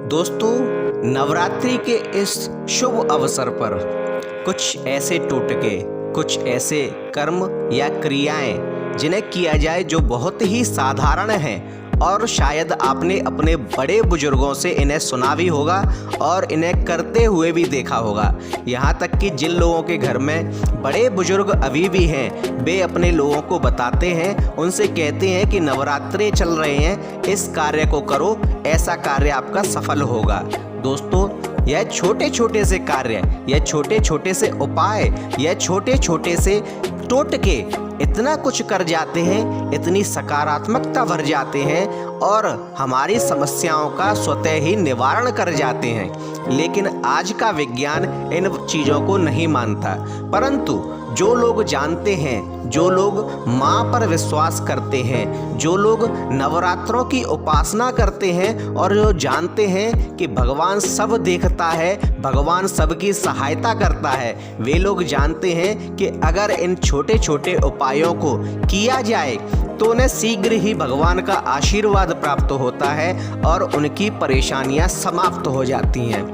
दोस्तों, नवरात्रि के इस शुभ अवसर पर कुछ ऐसे टोटके, कुछ ऐसे कर्म या क्रियाएं जिन्हें किया जाए जो बहुत ही साधारण हैं और शायद आपने अपने बड़े बुजुर्गों से इन्हें सुना भी होगा और इन्हें करते हुए भी देखा होगा। यहाँ तक कि जिन लोगों के घर में बड़े बुजुर्ग अभी भी हैं, वे अपने लोगों को बताते हैं, उनसे कहते हैं कि नवरात्रे चल रहे हैं, इस कार्य को करो, ऐसा कार्य आपका सफल होगा। दोस्तों, यह छोटे छोटे से कार्य, यह छोटे छोटे से उपाय, यह छोटे छोटे से टोटके इतना कुछ कर जाते हैं, इतनी सकारात्मकता भर जाते हैं और हमारी समस्याओं का स्वतः ही निवारण कर जाते हैं। लेकिन आज का विज्ञान इन चीज़ों को नहीं मानता, परंतु जो लोग जानते हैं, जो लोग माँ पर विश्वास करते हैं, जो लोग नवरात्रों की उपासना करते हैं और जो जानते हैं कि भगवान सब देखता है, भगवान सबकी सहायता करता है, वे लोग जानते हैं कि अगर इन छोटे छोटे उपायों को किया जाए तो उन्हें शीघ्र ही भगवान का आशीर्वाद प्राप्त होता है और उनकी परेशानियां समाप्त हो जाती हैं।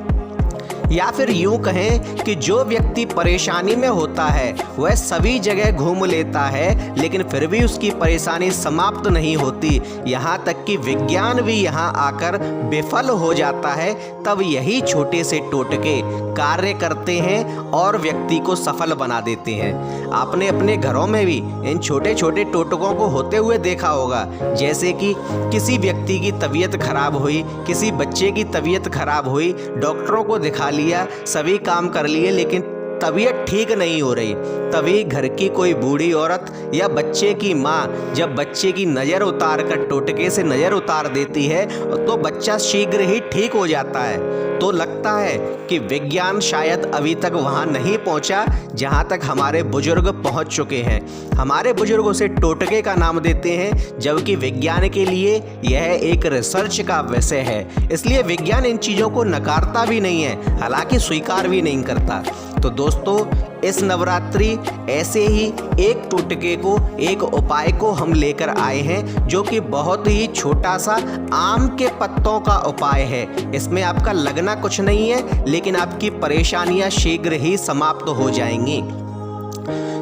या फिर यूं कहें कि जो व्यक्ति परेशानी में होता है वह सभी जगह घूम लेता है, लेकिन फिर भी उसकी परेशानी समाप्त नहीं होती, यहाँ तक कि विज्ञान भी यहाँ आकर विफल हो जाता है। तब यही छोटे से टोटके कार्य करते हैं और व्यक्ति को सफल बना देते हैं। आपने अपने घरों में भी इन छोटे छोटे टोटकों को होते हुए देखा होगा, जैसे कि किसी व्यक्ति की तबीयत खराब हुई, किसी बच्चे की तबीयत खराब हुई, डॉक्टरों को दिखा लिया, सभी काम कर लिए, लेकिन तबीयत ठीक नहीं हो रही। तभी घर की कोई बूढ़ी औरत या बच्चे की माँ जब बच्चे की नज़र उतार कर टोटके से नज़र उतार देती है तो बच्चा शीघ्र ही ठीक हो जाता है। तो लगता है कि विज्ञान शायद अभी तक वहाँ नहीं पहुँचा जहाँ तक हमारे बुजुर्ग पहुँच चुके हैं। हमारे बुजुर्ग उसे टोटके का नाम देते हैं, जबकि विज्ञान के लिए यह एक रिसर्च का विषय है। इसलिए विज्ञान इन चीज़ों को नकारता भी नहीं है, हालांकि स्वीकार भी नहीं करता। तो दोस्तों, इस नवरात्रि ऐसे ही एक टोटके को, एक उपाय को हम लेकर आए हैं, जो कि बहुत ही छोटा सा आम के पत्तों का उपाय है। इसमें आपका लगना कुछ नहीं है, लेकिन आपकी परेशानियां शीघ्र ही समाप्त हो जाएंगी।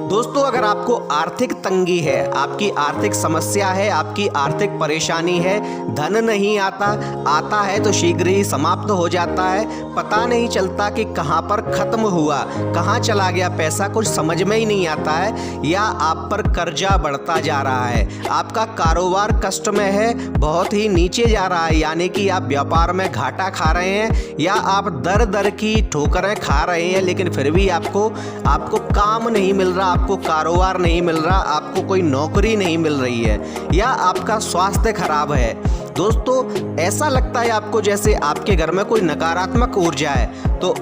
दोस्तों, अगर आपको आर्थिक तंगी है, आपकी आर्थिक समस्या है, आपकी आर्थिक परेशानी है, धन नहीं आता है तो शीघ्र ही समाप्त हो जाता है, पता नहीं चलता कि कहाँ पर खत्म हुआ, कहाँ चला गया पैसा, कुछ समझ में ही नहीं आता है, या आप पर कर्जा बढ़ता जा रहा है, आपका कारोबार कष्ट में है, बहुत ही नीचे जा रहा है, यानी कि आप व्यापार में घाटा खा रहे हैं, या आप दर दर की ठोकरें खा रहे हैं, लेकिन फिर भी आपको काम नहीं मिल रहा, आपको कारोबार नहीं मिल रहा, आपको कोई नौकरी नहीं मिल रही है, या आपका स्वास्थ्य खराब है। दोस्तों, ऐसा लगता है आपको जैसे आपके घर में कोई नकारात्मक ऊर्जा है, तो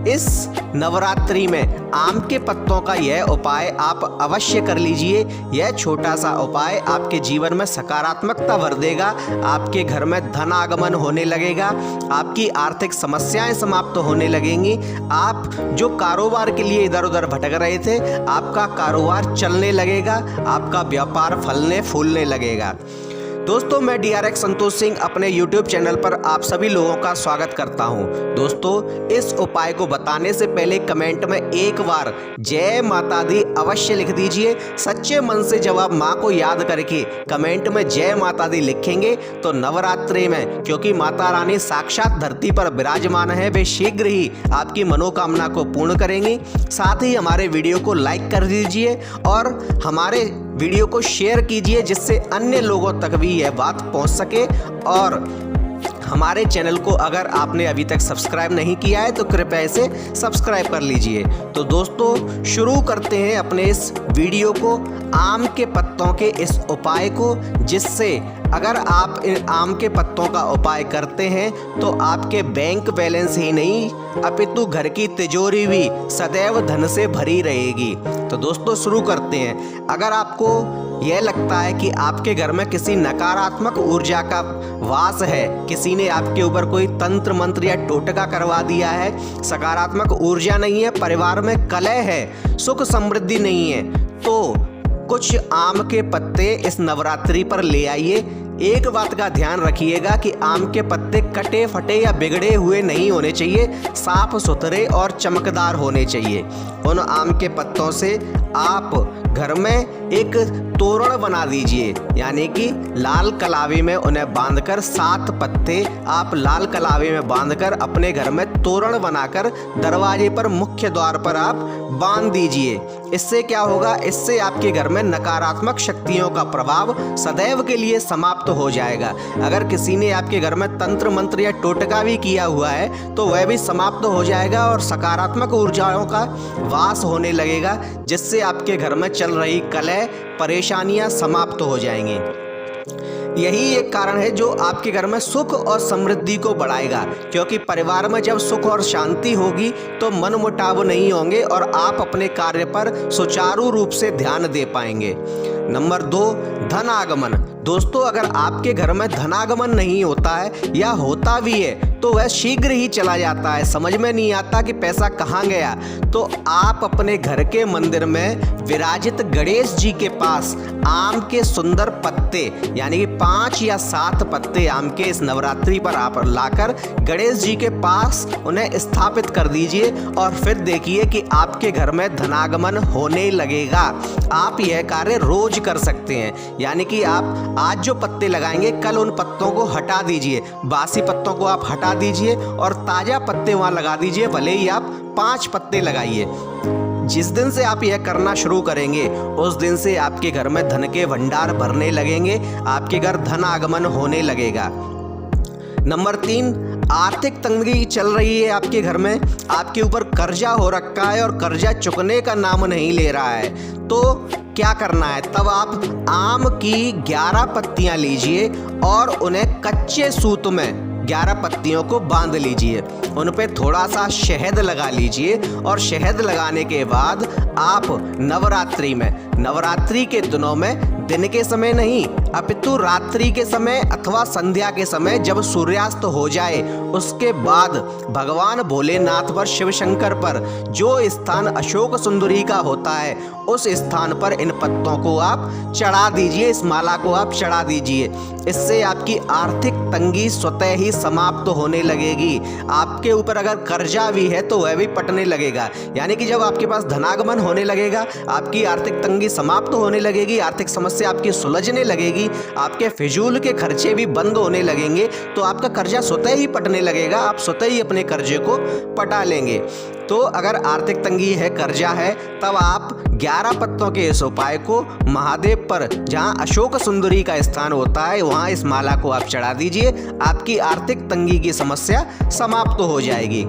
इस नवरात्रि में आम के पत्तों का यह उपाय आप अवश्य कर लीजिए। यह छोटा सा उपाय आपके जीवन में सकारात्मकता भर देगा, आपके घर में धन आगमन होने लगेगा, आपकी आर्थिक समस्याएं समाप्त होने लगेंगी। आप जो कारोबार के लिए इधर उधर भटक रहे थे, आपका कारोबार चलने लगेगा, आपका व्यापार फलने फूलने लगेगा। दोस्तों, मैं DRX संतोष सिंह अपने YouTube चैनल पर आप सभी लोगों का स्वागत करता हूं। दोस्तों, इस उपाय को बताने से पहले कमेंट में एक बार जय माता दी अवश्य लिख दीजिए। सच्चे मन से जब आप माँ को याद करके कमेंट में जय माता दी लिखेंगे तो नवरात्रि में, क्योंकि माता रानी साक्षात धरती पर विराजमान है, वे शीघ्र ही आपकी मनोकामना को पूर्ण करेंगी। साथ ही हमारे वीडियो को लाइक कर दीजिए और हमारे वीडियो को शेयर कीजिए, जिससे अन्य लोगों तक भी यह बात पहुंच सके। और हमारे चैनल को अगर आपने अभी तक सब्सक्राइब नहीं किया है तो कृपया इसे सब्सक्राइब कर लीजिए। तो दोस्तों, शुरू करते हैं अपने इस वीडियो को, आम के पत्तों के इस उपाय को, जिससे अगर आप इन आम के पत्तों का उपाय करते हैं तो आपके बैंक बैलेंस ही नहीं अपितु घर की तिजोरी भी सदैव धन से भरी रहेगी। तो दोस्तों, शुरू करते हैं। अगर आपको यह लगता है कि आपके घर में किसी नकारात्मक ऊर्जा का वास है, किसी ने आपके ऊपर कोई तंत्र मंत्र या टोटका करवा दिया है, सकारात्मक ऊर्जा नहीं है, परिवार में कलह है, सुख समृद्धि नहीं है, तो कुछ आम के पत्ते इस नवरात्रि पर ले आइए। एक बात का ध्यान रखिएगा कि आम के पत्ते कटे फटे या बिगड़े हुए नहीं होने चाहिए, साफ सुथरे और चमकदार होने चाहिए। उन आम के पत्तों से आप घर में एक तोरण बना दीजिए, यानी कि लाल कलावी में उन्हें बांधकर 7 पत्ते आप लाल कलावी में बांधकर अपने घर में तोरण बनाकर दरवाजे पर मुख्य द्वार पर आप बांध दीजिए। इससे क्या होगा, इससे आपके घर में नकारात्मक शक्तियों का प्रभाव सदैव के लिए समाप्त हो जाएगा। अगर किसी ने आपके घर में तंत्र मंत्र या टोटका भी किया हुआ है तो वह भी समाप्त हो जाएगा और सकारात्मक ऊर्जाओं का वास होने लगेगा, जिससे आपके घर में चल रही कलह परेशानियां समाप्त हो जाएंगी। यही एक कारण है जो आपके घर में सुख और समृद्धि को बढ़ाएगा, क्योंकि परिवार में जब सुख और शांति होगी तो मनमुटाव नहीं होंगे और आप अपने कार्य पर सुचारू रूप से ध्यान दे पाएंगे। नंबर 2, धन आगमन। दोस्तों, अगर आपके घर में धनागमन नहीं होता है या होता भी है तो वह शीघ्र ही चला जाता है, समझ में नहीं आता कि पैसा कहाँ गया, तो आप अपने घर के मंदिर में विराजित गणेश जी के पास आम के सुंदर पत्ते यानी कि 5 या 7 पत्ते आम के इस नवरात्रि पर आप लाकर गणेश जी के पास उन्हें स्थापित कर दीजिए और फिर देखिए कि आपके घर में धनागमन होने लगेगा। आप यह कार्य रोज कर सकते हैं, यानी कि आप आज जो पत्ते लगाएंगे कल उन पत्तों को हटा दीजिए, बासी पत्तों को आप हटा दीजिए और ताजा पत्ते वहां लगा दीजिए, भले ही आप 5 पत्ते लगाइए। जिस दिन से आप यह करना शुरू करेंगे उस दिन से आपके घर में धन के भंडार भरने लगेंगे, आपके घर धन आगमन होने लगेगा। नंबर 3, आर्थिक तंगी चल रही है आपके घर में, आपके ऊपर कर्जा हो रखा है और कर्जा चुकने का नाम नहीं ले रहा है, तो क्या करना है, तब आप आम की 11 पत्तियां लीजिए और उन्हें कच्चे सूत में 11 पत्तियों को बांध लीजिए, उन पे थोड़ा सा शहद लगा लीजिए और शहद लगाने के बाद आप नवरात्रि के दिनों में दिन के समय नहीं अपितु रात्रि के समय अथवा संध्या के समय जब सूर्यास्त हो जाए उसके बाद भगवान भोलेनाथ पर, शिव शंकर पर जो स्थान अशोक सुंदरी का होता है उस स्थान पर इन पत्तों को आप चढ़ा दीजिए, इस माला को आप चढ़ा दीजिए। इससे आपकी आर्थिक तंगी स्वतः ही समाप्त होने लगेगी। आपके ऊपर अगर कर्जा भी है तो वह भी पटने लगेगा, यानी कि जब आपके पास धनागमन होने लगेगा आपकी आर्थिक तंगी समाप्त होने लगेगी, आर्थिक समस्या आपकी सुलझने लगेगी, आपके फिजूल के खर्चे भी बंद होने लगेंगे, तो आपका कर्जा स्वतः ही पटने लगेगा, आप स्वतः ही अपने कर्जे को पटा लेंगे। तो अगर आर्थिक तंगी है, कर्जा है, तब आप 11 पत्तों के इस उपाय को महादेव पर जहां अशोक सुंदरी का स्थान होता है वहां इस माला को आप चढ़ा दीजिए, आपकी आर्थिक तंगी की समस्या समाप्त हो जाएगी।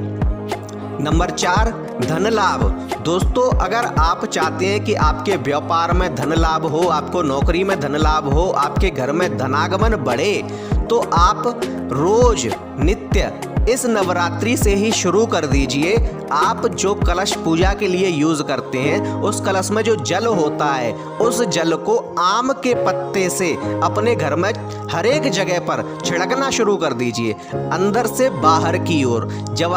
नंबर 4, धन लाभ। दोस्तों, अगर आप चाहते हैं कि आपके व्यापार में धन लाभ हो, आपको नौकरी में धन लाभ हो, आपके घर में धनागमन बढ़े, तो आप रोज नित्य इस नवरात्रि से ही शुरू कर दीजिए। आप जो कलश पूजा के लिए यूज करते हैं उस कलश में जो जल होता है उस जल को आम के पत्ते से अपने घर में हर एक जगह पर छिड़कना शुरू कर दीजिए, अंदर से बाहर की ओर। जब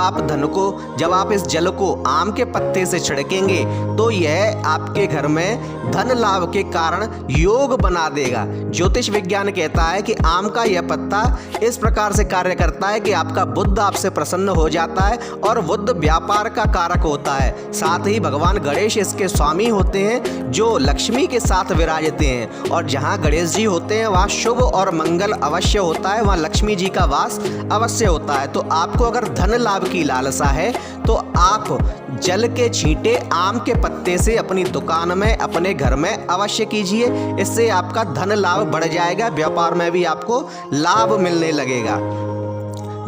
आप इस जल को आम के पत्ते से छिड़केंगे तो यह आपके घर में धन लाभ के कारण योग बना देगा। ज्योतिष विज्ञान कहता है कि आम का यह पत्ता इस प्रकार से कार्य करता है कि आपका बुध आपसे प्रसन्न हो जाता है और बुध व्यापार का कारक होता है। साथ ही भगवान गणेश इसके स्वामी होते हैं जो लक्ष्मी के साथ विराजते हैं, और जहां गणेश जी होते हैं वहां शुभ और मंगल अवश्य होता है, वहां लक्ष्मी जी का वास अवश्य होता है। तो आपको अगर धन लाभ की लालसा है तो आप जल के छींटे आम के पत्ते से अपनी दुकान में, अपने घर में अवश्य कीजिए। इससे आपका धन लाभ बढ़ जाएगा, व्यापार में भी आपको लाभ मिलने लगेगा।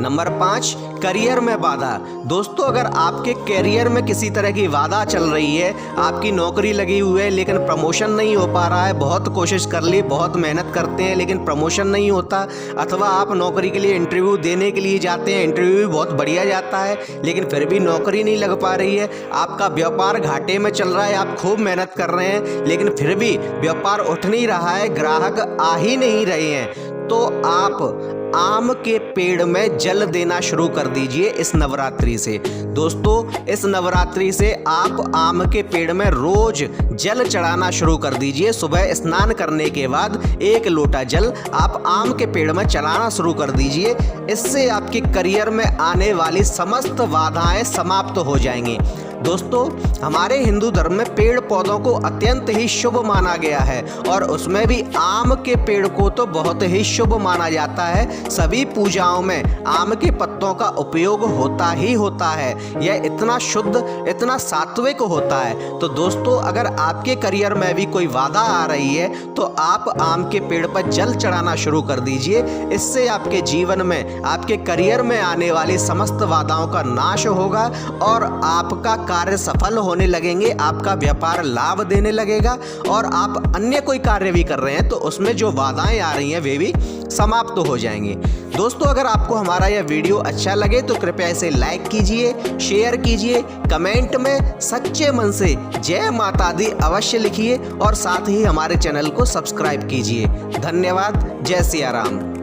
नंबर 5, करियर में बाधा। दोस्तों, अगर आपके करियर में किसी तरह की बाधा चल रही है, आपकी नौकरी लगी हुई है लेकिन प्रमोशन नहीं हो पा रहा है, बहुत कोशिश कर ली, बहुत मेहनत करते हैं लेकिन प्रमोशन नहीं होता, अथवा आप नौकरी के लिए इंटरव्यू देने के लिए जाते हैं, इंटरव्यू भी बहुत बढ़िया जाता है लेकिन फिर भी नौकरी नहीं लग पा रही है, आपका व्यापार घाटे में चल रहा है, आप खूब मेहनत कर रहे हैं लेकिन फिर भी व्यापार उठ नहीं रहा है, ग्राहक आ ही नहीं रहे हैं, तो आप आम के पेड़ में जल देना शुरू कर दीजिए इस नवरात्रि से। दोस्तों, इस नवरात्रि से आप आम के पेड़ में रोज जल चढ़ाना शुरू कर दीजिए। सुबह स्नान करने के बाद 1 लोटा जल आप आम के पेड़ में चढ़ाना शुरू कर दीजिए। इससे आपके करियर में आने वाली समस्त बाधाएं समाप्त हो जाएंगी। दोस्तों, हमारे हिंदू धर्म में पेड़ पौधों को अत्यंत ही शुभ माना गया है और उसमें भी आम के पेड़ को तो बहुत ही शुभ माना जाता है। सभी पूजाओं में आम के पत्तों का उपयोग होता ही होता है। यह इतना शुद्ध, इतना सात्विक होता है। तो दोस्तों, अगर आपके करियर में भी कोई बाधा आ रही है तो आप आम के पेड़ पर जल चढ़ाना शुरू कर दीजिए। इससे आपके जीवन में, आपके करियर में आने वाली समस्त बाधाओं का नाश होगा और आपका कार्य सफल होने लगेंगे, आपका व्यापार लाभ देने लगेगा और आप अन्य कोई कार्य भी कर रहे हैं तो उसमें जो बाधाएं आ रही हैं वे भी समाप्त हो जाएंगी। दोस्तों, अगर आपको हमारा यह वीडियो अच्छा लगे तो कृपया इसे लाइक कीजिए, शेयर कीजिए, कमेंट में सच्चे मन से जय माता दी अवश्य लिखिए और साथ ही हमारे चैनल को सब्सक्राइब कीजिए। धन्यवाद। जय सिया राम।